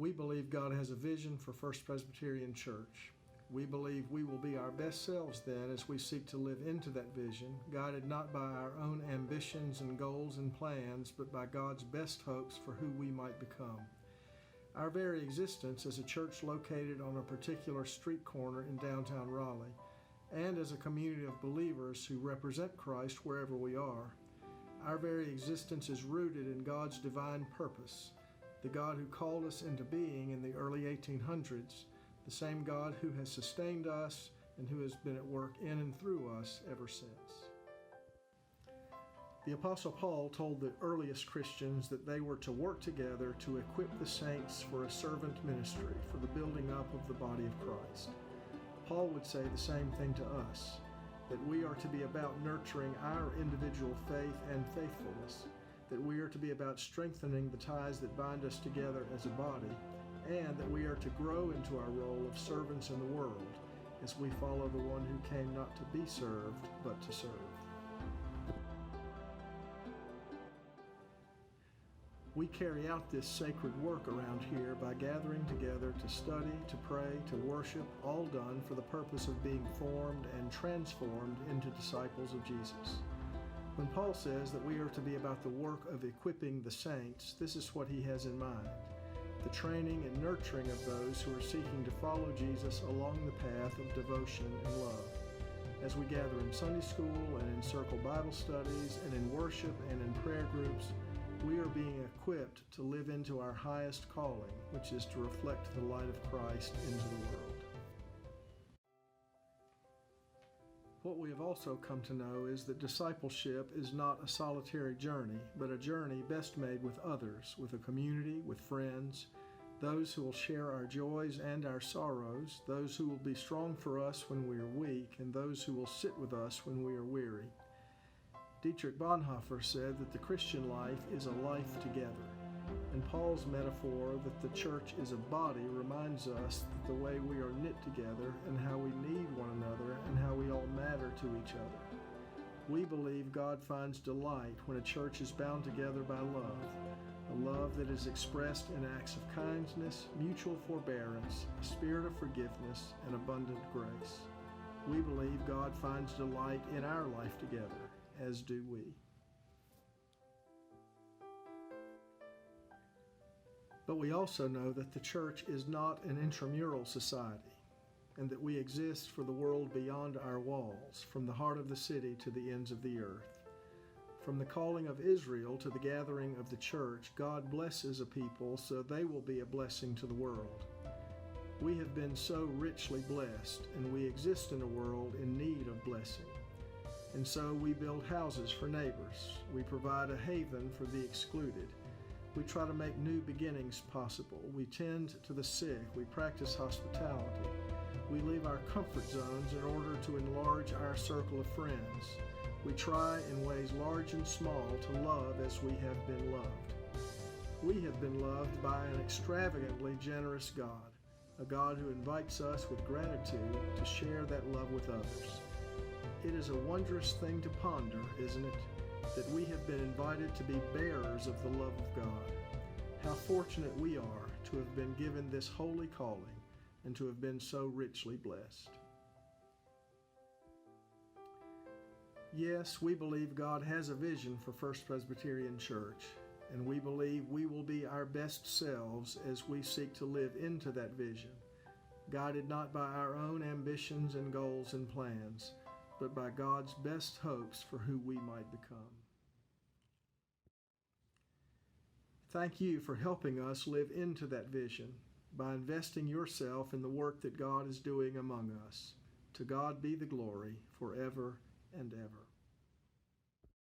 We believe God has a vision for First Presbyterian Church. We believe we will be our best selves then as we seek to live into that vision, guided not by our own ambitions and goals and plans, but by God's best hopes for who we might become. Our very existence as a church located on a particular street corner in downtown Raleigh, and as a community of believers who represent Christ wherever we are, our very existence is rooted in God's divine purpose, the God who called us into being in the early 1800s, the same God who has sustained us and who has been at work in and through us ever since. The Apostle Paul told the earliest Christians that they were to work together to equip the saints for a servant ministry, for the building up of the body of Christ. Paul would say the same thing to us, that we are to be about nurturing our individual faith and faithfulness, that we are to be about strengthening the ties that bind us together as a body, and that we are to grow into our role of servants in the world as we follow the one who came not to be served, but to serve. We carry out this sacred work around here by gathering together to study, to pray, to worship, all done for the purpose of being formed and transformed into disciples of Jesus. When Paul says that we are to be about the work of equipping the saints, this is what he has in mind: the training and nurturing of those who are seeking to follow Jesus along the path of devotion and love. As we gather in Sunday school and in circle Bible studies and in worship and in prayer groups, we are being equipped to live into our highest calling, which is to reflect the light of Christ into the world. What we have also come to know is that discipleship is not a solitary journey, but a journey best made with others, with a community, with friends, those who will share our joys and our sorrows, those who will be strong for us when we are weak, and those who will sit with us when we are weary. Dietrich Bonhoeffer said that the Christian life is a life together, and Paul's metaphor that the church is a body reminds us that the way we are knit together and how we need one another and how we all matter to each other. We believe God finds delight when a church is bound together by love, a love that is expressed in acts of kindness, mutual forbearance, a spirit of forgiveness, and abundant grace. We believe God finds delight in our life together, as do we. But we also know that the church is not an intramural society, and that we exist for the world beyond our walls, from the heart of the city to the ends of the earth. From the calling of Israel to the gathering of the church, God blesses a people so they will be a blessing to the world. We have been so richly blessed, and we exist in a world in need of blessing. And so we build houses for neighbors. We provide a haven for the excluded. We try to make new beginnings possible. We tend to the sick. We practice hospitality. We leave our comfort zones in order to enlarge our circle of friends. We try in ways large and small to love as we have been loved. We have been loved by an extravagantly generous God, a God who invites us with gratitude to share that love with others. It is a wondrous thing to ponder, isn't it, that we have been invited to be bearers of the love of God. How fortunate we are to have been given this holy calling and to have been so richly blessed. Yes, we believe God has a vision for First Presbyterian Church, and we believe we will be our best selves as we seek to live into that vision, guided not by our own ambitions and goals and plans, but by God's best hopes for who we might become. Thank you for helping us live into that vision by investing yourself in the work that God is doing among us. To God be the glory forever and ever.